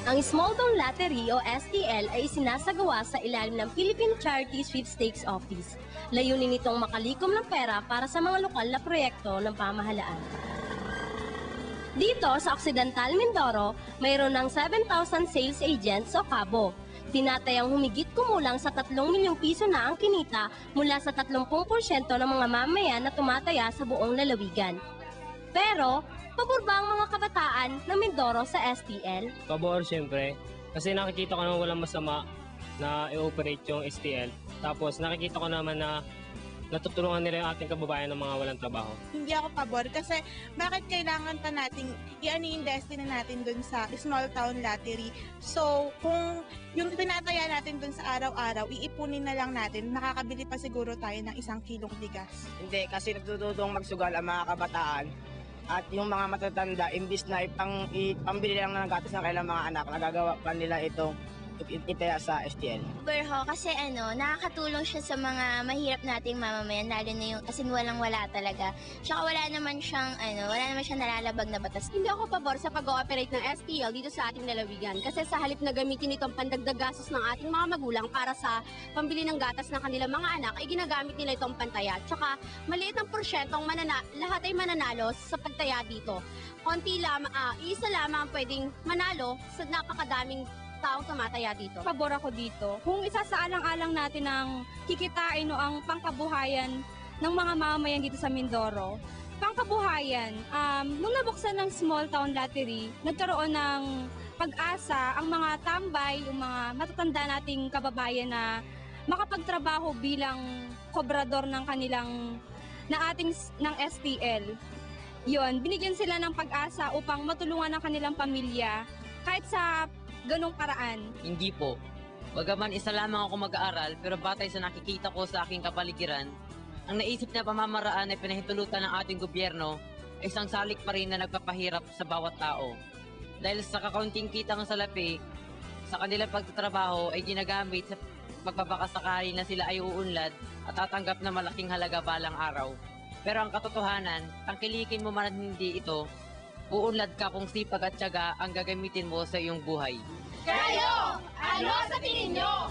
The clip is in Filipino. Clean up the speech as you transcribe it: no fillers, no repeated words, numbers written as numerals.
Ang Small Town Lottery o STL ay isinasagawa sa ilalim ng Philippine Charity Sweepstakes Office. Layunin nitong makalikom ng pera para sa mga lokal na proyekto ng pamahalaan. Dito sa Occidental Mindoro, mayroon ng 7,000 sales agents o kabo. Tinatayang humigit kumulang sa 3 milyong piso na ang kinita mula sa 30% ng mga mamayan na tumataya sa buong lalawigan. Pero, pabor ba ang mga kabataan ng Mindoro sa STL? Pabor siyempre, kasi nakikita ko naman walang masama na i-operate yung STL. Tapos nakikita ko naman na natutulungan nila yung ating kababayan ng mga walang trabaho. Hindi ako pabor kasi bakit kailangan pa nating i-ano yung destiny natin dun sa small town lottery. So, kung yung tinataya natin dun sa araw-araw, iipunin na lang natin, makakabili pa siguro tayo ng 1 kilong bigas. Hindi, kasi natututong magsugal ang mga kabataan at yung mga matatanda, imbis na ipambili lang ng gatas ng kailang mga anak, nagagawa pa nila itong itaya sa STL. Berho, kasi nakakatulong siya sa mga mahirap nating mamamayan, lalo na yung asin walang-wala talaga. Tsaka wala naman siyang nalalabag na batas. Hindi ako pabor sa pag-ooperate ng STL dito sa ating lalawigan kasi sa halip na gamitin itong pandagdag gastos ng ating mga magulang para sa pambili ng gatas ng kanilang mga anak, ay ginagamit nila itong pantaya. Tsaka maliit ang porsyentong lahat ay mananalo sa pagtaya dito. Konti lamang, isa lamang ang pwedeng manalo sa napakadaming taong tumataya dito. Pabor ako dito. Kung isasaalang-alang natin ang kikitain o ang pangkabuhayan ng mga mamamayan dito sa Mindoro, pangkabuhayan, nung nabuksan ng Small Town Lottery, nagkaroon ng pag-asa ang mga tambay, yung mga matatanda nating kababayan na makapagtrabaho bilang kobrador ng kanilang ng STL. Yun, binigyan sila ng pag-asa upang matulungan ang kanilang pamilya kahit sa ganong paraan. Hindi po. Bagaman isa lamang ako mag-aaral, pero batay sa nakikita ko sa aking kapaligiran, ang naisip na pamamaraan ay pinahintulutan ng ating gobyerno ay isang salik pa rin na nagpapahirap sa bawat tao. Dahil sa kakaunting kitang salapi, sa kanilang pagtatrabaho ay ginagamit sa pagpapakasakali na sila ay uunlad at tatanggap na malaking halaga balang araw. Pero ang katotohanan, tangkilikin mo man hindi ito, uunlad ka kung sipag at tiyaga ang gagamitin mo sa iyong buhay. Kayo! Ano sa tingin nyo?